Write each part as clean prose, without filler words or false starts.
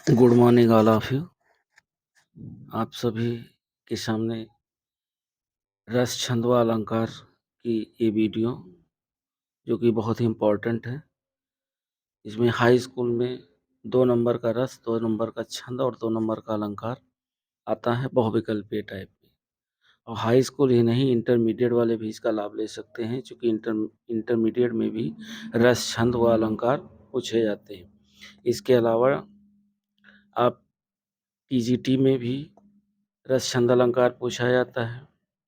Good morning all of you. आप सभी के सामने रस छंद व अलंकार की ये वीडियो जो कि बहुत ही इम्पोर्टेंट है। इसमें हाई स्कूल में 2 नंबर का रस, 2 नंबर का छंद और 2 नंबर का अलंकार आता है बहुविकल्पीय टाइप में। और हाई स्कूल ही नहीं, इंटरमीडिएट वाले भी इसका लाभ ले सकते हैं, चूँकि इंटरमीडिएट में भी रस, छंद व अलंकार पूछे जाते हैं। इसके अलावा आप टीजीटी में भी रस, छंद, अलंकार पूछा जाता है,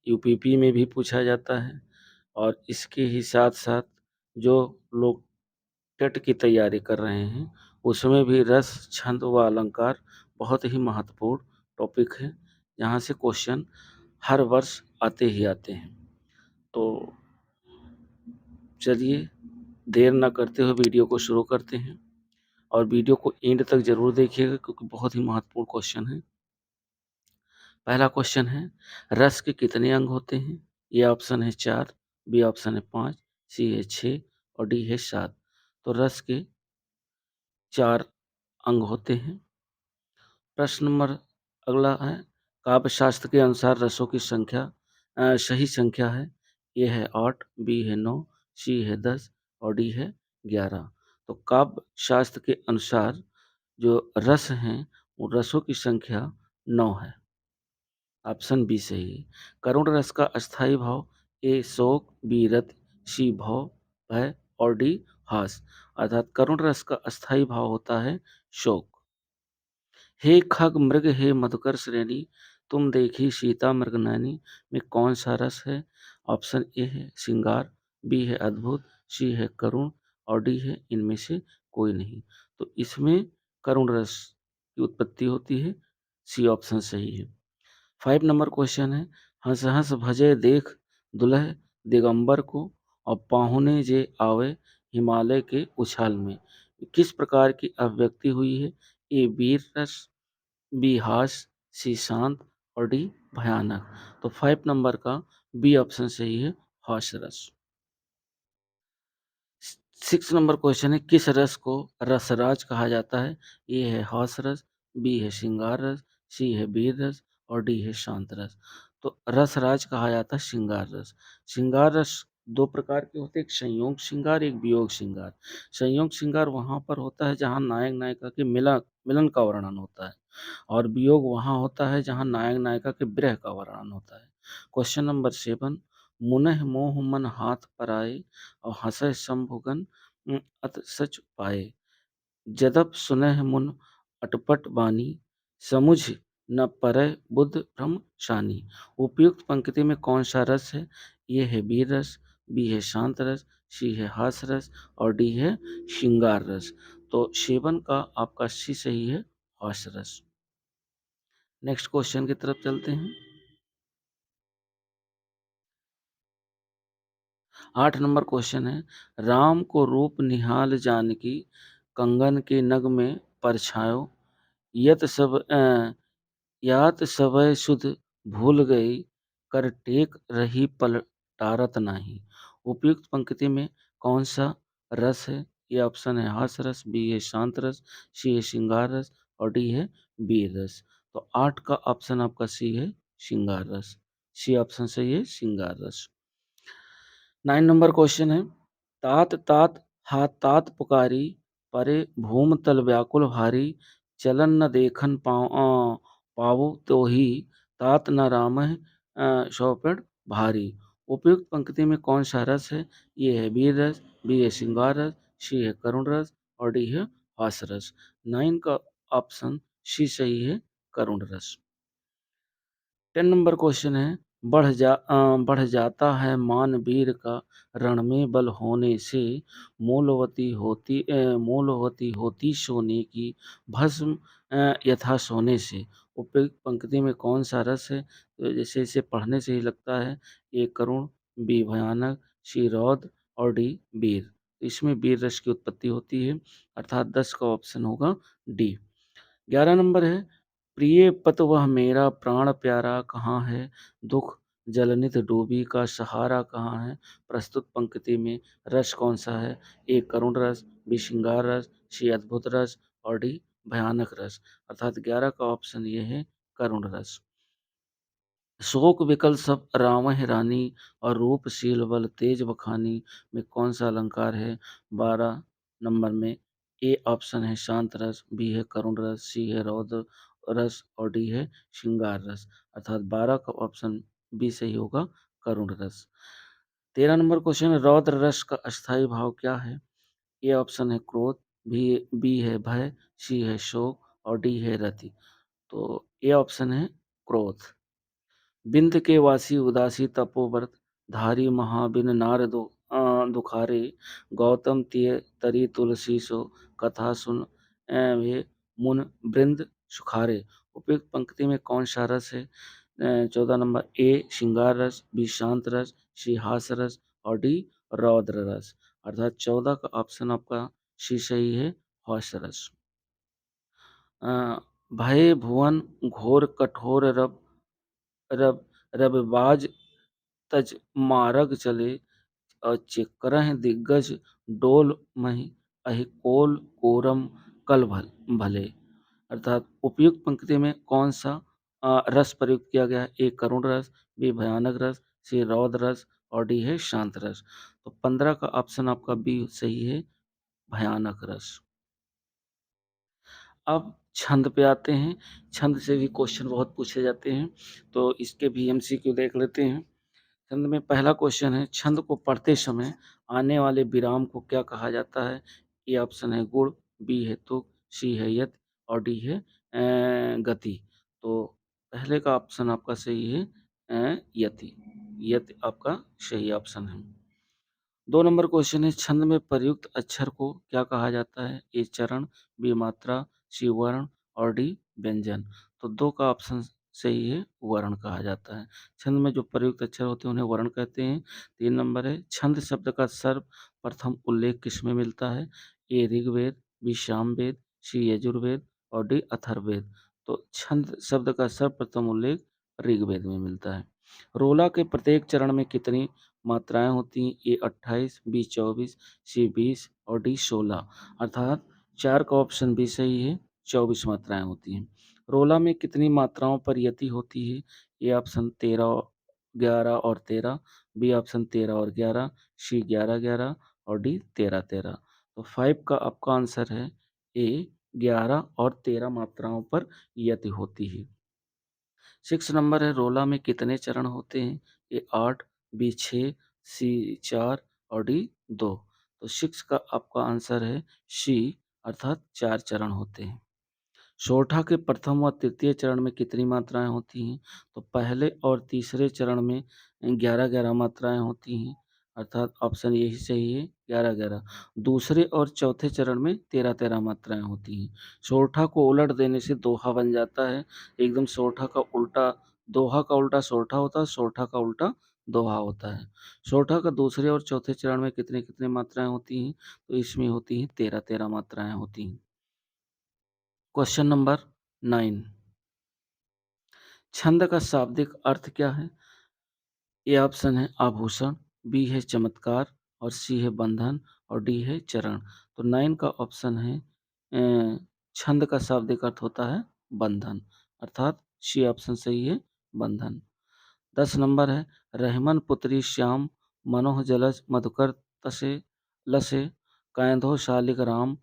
यूपीपी में भी पूछा जाता है और इसके ही साथ-साथ जो लोग टेट की तैयारी कर रहे हैं, उसमें भी रस, छंद व अलंकार बहुत ही महत्वपूर्ण टॉपिक है, जहाँ से क्वेश्चन हर वर्ष आते ही आते हैं। तो चलिए देर ना करते हुए वीडियो को शुरू करते हैं और वीडियो को एंड तक ज़रूर देखिएगा क्योंकि बहुत ही महत्वपूर्ण क्वेश्चन है। पहला क्वेश्चन है, रस के कितने अंग होते हैं? ए ऑप्शन है 4, बी ऑप्शन है 5, सी है 6 और डी है 7। तो रस के 4 अंग होते हैं। प्रश्न नंबर अगला है, काव्य शास्त्र के अनुसार रसों की संख्या सही संख्या है। ए है 8, बी है 9, सी है 10 और डी है 11। तो काव्य शास्त्र के अनुसार जो रस हैं, वो रसों की संख्या 9 है। ऑप्शन बी सही है। करुण रस का अस्थाई भाव ए शोक, बी रति, सी भव, भय और डी हास। अर्थात करुण रस का अस्थाई भाव होता है शोक। हे खग मृग हे मधुकर श्रेणी, तुम देखी सीता मृगनयनी में कौन सा रस है? ऑप्शन ए है श्रृंगार, बी है अद्भुत, सी है करुण और डी है इनमें से कोई नहीं। तो इसमें करुण रस की उत्पत्ति होती है। सी ऑप्शन सही है। 5 नंबर क्वेश्चन है, हंस हंस भजे देख दुल्ह दिगंबर को और पाहुने जे आवे हिमालय के उछाल में। किस प्रकार की अभिव्यक्ति हुई है? ए वीर रस, बी हास, सी शांत और डी भयानक। तो 5 नंबर का बी ऑप्शन सही है, हास रस। 6 नंबर क्वेश्चन है, किस रस को रसराज कहा जाता है? ए है हास रस, बी है श्रृंगार रस, सी है वीर रस और डी है शांत रस। तो रसराज कहा जाता है श्रृंगार रस। श्रृंगार रस 2 प्रकार के होते हैं, एक संयोग श्रृंगार, एक वियोग श्रृंगार। संयोग श्रृंगार वहाँ पर होता है जहाँ नायक नायिका के मिलन का वर्णन होता है और वियोग वहाँ होता है जहाँ नायक नायिका के विरह का वर्णन होता है। क्वेश्चन नंबर 7, मुनह मोह मन हाथ पराए और हंसै शंभुगन अत सच पाए। जदप सुनह मुन अटपट बानी, समुझ न परय बुद्ध भ्रम शानी। उपयुक्त पंक्ति में कौन सा रस है? ये है वीर रस, बी है शांत रस, सी है हास रस और डी है श्रृंगार रस। तो 7 का आपका सी सही है, हास रस। नेक्स्ट क्वेश्चन की तरफ चलते हैं। 8 नंबर क्वेश्चन है, राम को रूप निहाल जानकी, कंगन के नग में परछायो, यत सब यात सबय सुध भूल गई, कर टेक रही पलटारत नाही। उपयुक्त पंक्ति में कौन सा रस है? ये ऑप्शन है हास रस, बी है शांत रस, सी है श्रृंगार रस और डी है वीर रस। तो 8 का ऑप्शन आपका सी है श्रृंगार रस। सी ऑप्शन सही है, श्रृंगार रस। 9 नंबर क्वेश्चन है, तात तात हा तात पुकारी, परे भूम तल व्याकुल भारी, चलन न देखन पावो तो ही, तात न रामह सौपड़ भारी। उपयुक्त पंक्ति में कौन सा रस है? ये है वीर रस, बी है श्रृंगार रस, सी है करुण रस और डी है हास रस। 9 का ऑप्शन सी सही है, करुण रस। 10 नंबर क्वेश्चन है, बढ़ जाता है मान वीर का, रण में बल होने से, मूलवती होती सोने की, भस्म यथा सोने से। उपयुक्त पंक्ति में कौन सा रस है? तो जैसे इसे पढ़ने से ही लगता है, ए करुण, बी भयानक, सी रौद्र और डी वीर। तो इसमें वीर रस की उत्पत्ति होती है, अर्थात 10 का ऑप्शन होगा डी। 11 नंबर है, प्रिय पत वह मेरा प्राण प्यारा, कहाँ है दुख जलनित डूबी का सहारा कहाँ है? प्रस्तुत पंक्ति में रस कौन सा है? ए करुण रस, बी श्रृंगार रस, सी अद्भुत रस और डी भयानक रस, अर्थात 11 का ऑप्शन ये है करुण रस। शोक विकल सब रावह रानी और रूपशील बल तेज बखानी में कौन सा अलंकार है? 12 नंबर में ए ऑप्शन है शांत रस, बी है करुण रस, सी है रौद्र रस और डी है श्रृंगार रस, अर्थात 12 का ऑप्शन बी सही होगा, करुण रस। 13 नंबर क्वेश्चन, रौद्र रस का अस्थायी भाव क्या है? ए ऑप्शन है क्रोध, बी है भय, सी है शोक और डी है रति। तो ए ऑप्शन है क्रोध। बिंद के वासी उदासी तपोव्रत धारी महाबिन नार दुखारे गौतम तिय तरी तुलसी सो कथा सुन वे मुन बृंद सुखारे। उपयुक्त पंक्ति में कौन सा रस है? 14 नंबर ए श्रृंगार रस, बी शांत रस, सी हास रस और डी रौद्र रस, अर्थात 14 का ऑप्शन आपका सी सही है, हास रस। अ, भय भुवन घोर कठोर रब रब रबबाज तज मारग चले चिकरह दिग्गज डोल महि अहिकोल कोरम कल भले, अर्थात उपयुक्त पंक्ति में कौन सा रस प्रयुक्त किया गया है? ए करुण रस, बी भयानक रस, सी रौद्र रस और डी है शांत रस। तो 15 का ऑप्शन आपका बी सही है, भयानक रस। अब छंद पे आते हैं। छंद से भी क्वेश्चन बहुत पूछे जाते हैं, तो इसके भी एमसीक्यू देख लेते हैं। छंद में पहला क्वेश्चन है, छंद को पढ़ते समय आने वाले विराम को क्या कहा जाता है? ए ऑप्शन है गुण, बी है तुक, सी है यत और डी है गति। तो पहले का ऑप्शन आपका सही है, यति। यति आपका सही ऑप्शन है। 2 नंबर क्वेश्चन है, छंद में प्रयुक्त अक्षर को क्या कहा जाता है? ए चरण, बी मात्रा, सी वर्ण और डी व्यंजन। तो 2 का ऑप्शन सही है, वर्ण कहा जाता है। छंद में जो प्रयुक्त अक्षर होते हैं उन्हें वर्ण कहते हैं। 3 नंबर है, छंद शब्द का सर्वप्रथम उल्लेख किसमें मिलता है? ए ऋग्वेद, बी सामवेद, सी यजुर्वेद और डी अथर्ववेद। तो छंद शब्द का सर्वप्रथम उल्लेख ऋग्वेद में मिलता है। रोला के प्रत्येक चरण में कितनी मात्राएँ होती हैं? ए 28, बी 24, सी 20 और डी 16, अर्थात 4 का ऑप्शन बी सही है, 24 मात्राएँ होती हैं। रोला में कितनी मात्राओं पर यति होती है? ए ऑप्शन 13, 11 और 13, बी ऑप्शन 13 और 11, सी 11, 11 और डी 13, 13। तो 5 का आपका आंसर है ए 11 और 13 मात्राओं पर यति होती है। 6 नंबर है, रोला में कितने चरण होते हैं? ए 8, बी 6, सी 4 और डी 2। तो 6 का आपका आंसर है सी, अर्थात 4 चरण होते हैं। सोरठा के प्रथम व तृतीय चरण में कितनी मात्राएँ होती हैं? तो पहले और तीसरे चरण में 11-11 मात्राएँ होती हैं, अर्थात ऑप्शन यही सही है, 11-11। दूसरे और चौथे चरण में 13-13 मात्राएँ होती हैं। सोरठा को उलट देने से दोहा बन जाता है। एकदम सोरठा का उल्टा, दोहा का उल्टा सोरठा होता है, सोरठा का उल्टा दोहा होता है। सोरठा का दूसरे और चौथे चरण में कितने-कितने मात्राएँ होती हैं? तो इसमें होती हैं 13-13 मात्राएँ होती हैं। क्वेश्चन नंबर 9, छंद का शाब्दिक अर्थ क्या है? ए ऑप्शन है आभूषण, बी है चमत्कार और सी है बंधन और डी है चरण। तो 9 का ऑप्शन है छंद का शाब्दिक अर्थ होता है बंधन, अर्थात सी ऑप्शन सही है, बंधन। 10 नंबर है, रहमन पुत्री श्याम मनोह जलज मधुकर तसे लसे कैंधो शालिक राम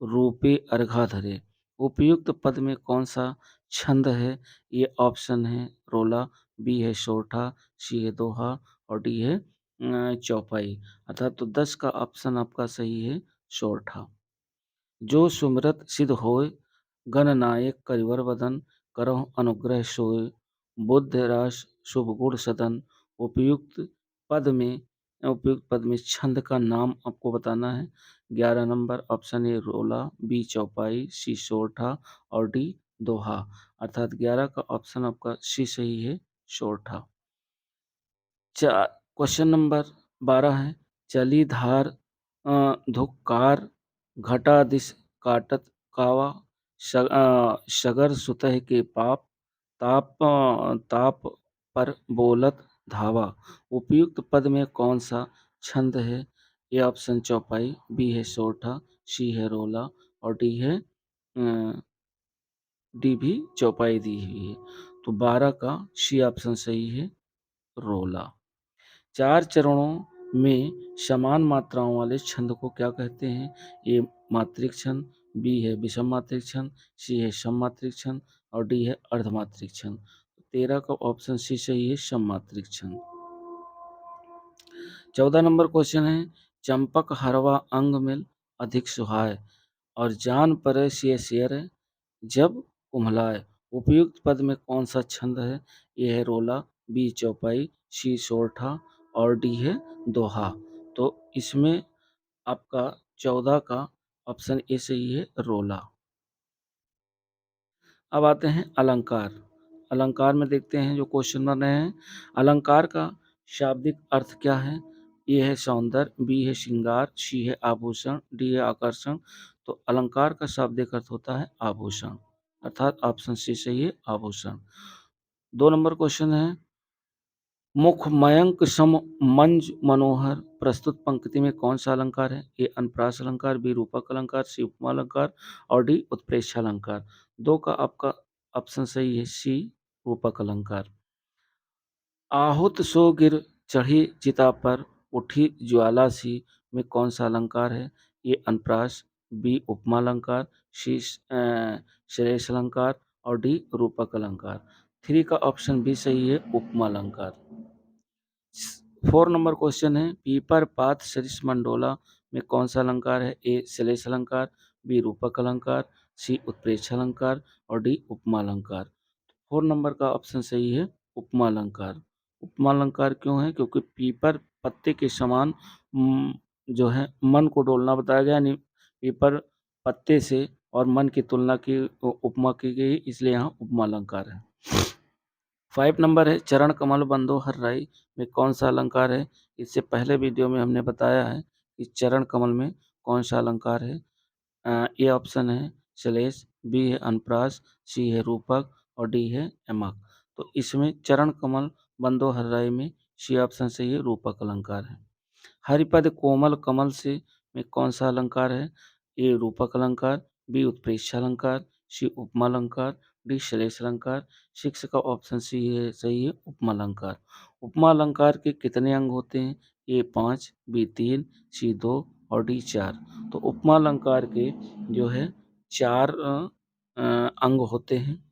रूपे अर्घा धरे। उपयुक्त पद में कौन सा छंद है? ये ऑप्शन है रोला, बी है सोरठा, सी है दोहा और डी है चौपाई, अर्थात तो 10 का ऑप्शन आपका सही है, सोरठा। जो सुमिरत सिद्ध होय गणनायक करिवर वदन करहु अनुग्रह सोय बुद्ध रास शुभ गुण सदन। उपयुक्त पद में उपयुक्त पद में छंद का नाम आपको बताना है। 11 नंबर ऑप्शन ए रोला, बी चौपाई, सी सोरठा और डी दोहा, अर्थात 11 का ऑप्शन आपका सी सही है, सोरठा। क्वेश्चन नंबर 12 है, चली धार धुक्कार घटा दिस काटत कावा सगर सुतह के पाप ताप पर बोलत धावा। उपयुक्त पद में कौन सा छंद है? ए ऑप्शन चौपाई, बी है सोरठा, सी है रोला और डी है डी भी चौपाई दी हुई है। तो 12 का सी ऑप्शन सही है, रोला। 4 चरणों में समान मात्राओं वाले छंद को क्या कहते हैं? ए मात्रिक छंद, बी है विषम मात्रिक छंद, सी है सम मात्रिक छंद और डी है अर्धमात्रिक छंद। 13 का ऑप्शन सी सही है, सम मात्रिक छंद। 14 नंबर क्वेश्चन है, चंपक हरवा अंग मिल अधिक सुहाए और जान परे सिय सियर जब कुम्हलाए। उपयुक्त पद में कौन सा छंद है? ए है रोला, बी चौपाई, सी सोरठा और डी है दोहा। तो इसमें आपका 14 का ऑप्शन ए सही है, रोला। अब आते हैं अलंकार। अलंकार में देखते हैं जो क्वेश्चन बन रहे हैं। अलंकार का शाब्दिक अर्थ क्या है? ए है सौंदर्य, बी है श्रृंगार, सी है आभूषण, डी है आकर्षण। तो अलंकार का शाब्दिक अर्थ होता है आभूषण, अर्थात ऑप्शन सी सही है, आभूषण। 2 नंबर क्वेश्चन है, मुख मयंक सम मंज मनोहर प्रस्तुत पंक्ति में कौन सा अलंकार है? ए अनुप्रास अलंकार, बी रूपक अलंकार, सी उपमा अलंकार और डी उत्प्रेक्षा अलंकार। 2 का आपका ऑप्शन सही है, सी रूपक अलंकार। आहुत सो गिर चढ़ी चिता पर उठी ज्वाला सी में कौन सा अलंकार है? ए अनुप्रास, बी उपमा अलंकार, सी श्रेष्ठ अलंकार और डी रूपक अलंकार। 3 का ऑप्शन बी सही है, उपमा अलंकार। 4 नंबर क्वेश्चन है, पीपर पात सरिस मंडोला में कौन सा अलंकार है? ए श्लेष अलंकार, बी रूपक अलंकार, सी उत्प्रेक्षा अलंकार और डी उपमा अलंकार। 4 नंबर का ऑप्शन सही है, उपमा अलंकार। उपमा अलंकार क्यों है? क्योंकि पीपर पत्ते के समान जो है मन को डोलना बताया गया, यानी पीपर पत्ते से और मन की तुलना की उपमा की गई, इसलिए यहाँ उपमा अलंकार है। 5 नंबर है, चरण कमल बंदो हर राई में कौन सा अलंकार है? इससे पहले वीडियो में हमने बताया है कि चरण कमल में कौन सा अलंकार है। ए ऑप्शन है श्लेष, बी है अनुप्रास, सी है रूपक और डी है यमक। तो इसमें चरण कमल बंदो हर राई में सी ऑप्शन सही है, रूपक अलंकार है। हरिपद कोमल कमल से में कौन सा अलंकार है? ए रूपक अलंकार, बी उत्प्रेक्षा अलंकार, सी उपमा अलंकार, डी श्लेष अलंकार। 6 का ऑप्शन सी है सही है, उपमा अलंकार। उपमा अलंकार के कितने अंग होते हैं? ए 5, बी 3, सी 2 और डी 4। तो उपमा अलंकार के जो है 4 अंग होते हैं।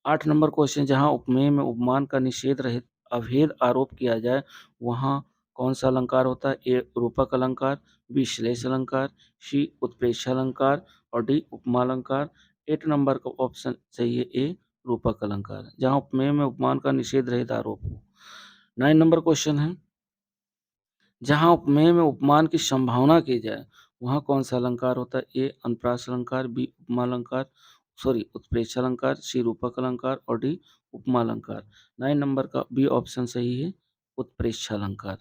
8 नंबर क्वेश्चन, जहाँ उपमेय में उपमान का निषेध रहित अभेद आरोप किया जाए वहाँ कौन सा अलंकार होता है? ए रूपक अलंकार, बी श्लेष अलंकार, सी उत्प्रेक्षा अलंकार और डी उपमा अलंकार। 8 नंबर का ऑप्शन सही है, ए रूपक अलंकार, जहाँ उपमेय में उपमान का निषेध रहित आरोप हो। 9 नंबर क्वेश्चन है, जहाँ उपमेय में उपमान की संभावना की जाए वहाँ कौन सा अलंकार होता है? ए अनुप्रास अलंकार, बी उपमा अलंकार, सॉरी उत्प्रेक्षा अलंकार, सी रूपक अलंकार और डी उपमा अलंकार। 9 नंबर का बी ऑप्शन सही है, उत्प्रेक्षा अलंकार।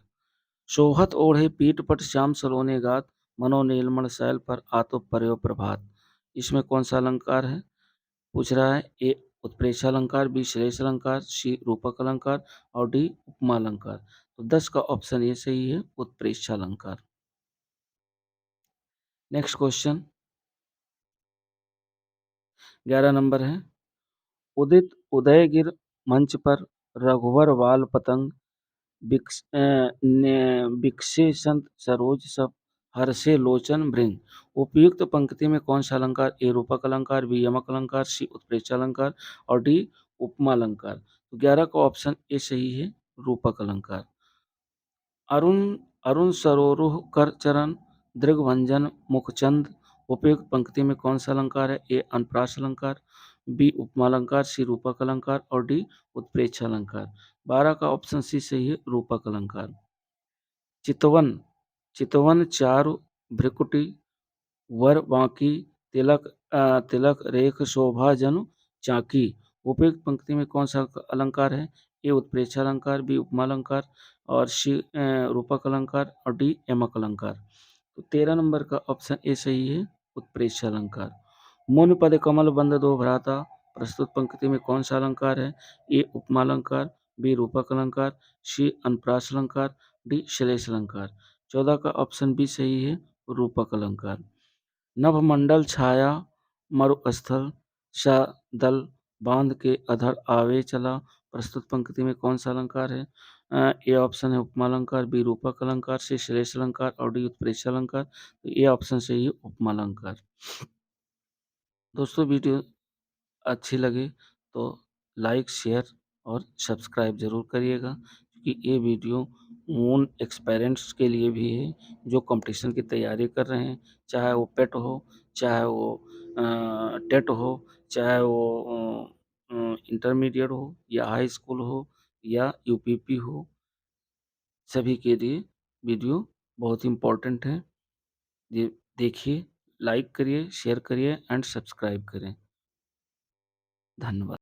सोहत ओढ़े पीठ पट श्याम सलोने गात मनो नीलमण शैल पर आतो पर्यो प्रभात। इसमें कौन सा अलंकार है पूछ रहा है? ए उत्प्रेक्षा अलंकार, बी श्लेष अलंकार, सी रूपक अलंकार और डी उपमा अलंकार। तो 10 का ऑप्शन ये सही है, उत्प्रेक्षा अलंकार। नेक्स्ट क्वेश्चन 11 नंबर है, उदित उदयगिर मंच पर रघुवर वाल पतंग बिकसे संत सरोज सब हर्षे लोचन भृंग। उपयुक्त पंक्ति में कौन सा अलंकार? ए रूपक अलंकार, बी यमक अलंकार, सी उत्प्रेक्षा अलंकार और डी उपमा अलंकार। तो 11 का ऑप्शन ए सही है, रूपक अलंकार। अरुण अरुण सरोरुह कर चरण दृग्भंजन मुखचंद। उपयुक्त पंक्ति में कौन सा अलंकार है? ए अनुप्रास अलंकार, बी उपमा अलंकार, सी रूपक अलंकार और डी उत्प्रेक्षा अलंकार। 12 का ऑप्शन सी सही है, रूपक अलंकार। चितवन चितवन चारु भ्रिकुटी वर बांकी तिलक तिलक रेख शोभा जनु चाकी। उपयुक्त पंक्ति में कौन सा अलंकार है? ए उत्प्रेक्षा अलंकार, बी उपमा अलंकार और सी रूपक अलंकार और डी यमक अलंकार। तो 13 नंबर का ऑप्शन ए सही है, उत्प्रेक्षा अलंकार। मुनि पद कमल बंद दो भ्राता प्रस्तुत पंक्ति में कौन सा अलंकार है? ए उपमा अलंकार, बी रूपक अलंकार, सी अनुप्रास अलंकार, डी श्लेष अलंकार। 14 का ऑप्शन बी सही है, रूपक अलंकार। नभमंडल छाया मरुस्थल, श दल, बाँध के अधर आवे चला। प्रस्तुत पंक्ति में कौन-सा अलंकार है? ए ऑप्शन है उपमा अलंकार, बी रूपक अलंकार, सी श्लेष अलंकार और डी उत्प्रेक्षा अलंकार। तो ए ऑप्शन सही है उपमा अलंकार। दोस्तों वीडियो अच्छी लगे तो लाइक, शेयर और सब्सक्राइब ज़रूर करिएगा, क्योंकि ये वीडियो उन एस्पायरेंट्स के लिए भी है जो कॉम्पिटिशन की तैयारी कर रहे हैं, चाहे वो पेट हो, चाहे वो टेट हो, चाहे वो इंटरमीडिएट हो या हाई स्कूल हो या यूपीपी हो, सभी के लिए वीडियो बहुत इम्पोर्टेंट है। ये देखिए, लाइक करिए, शेयर करिए एंड सब्सक्राइब करें। धन्यवाद।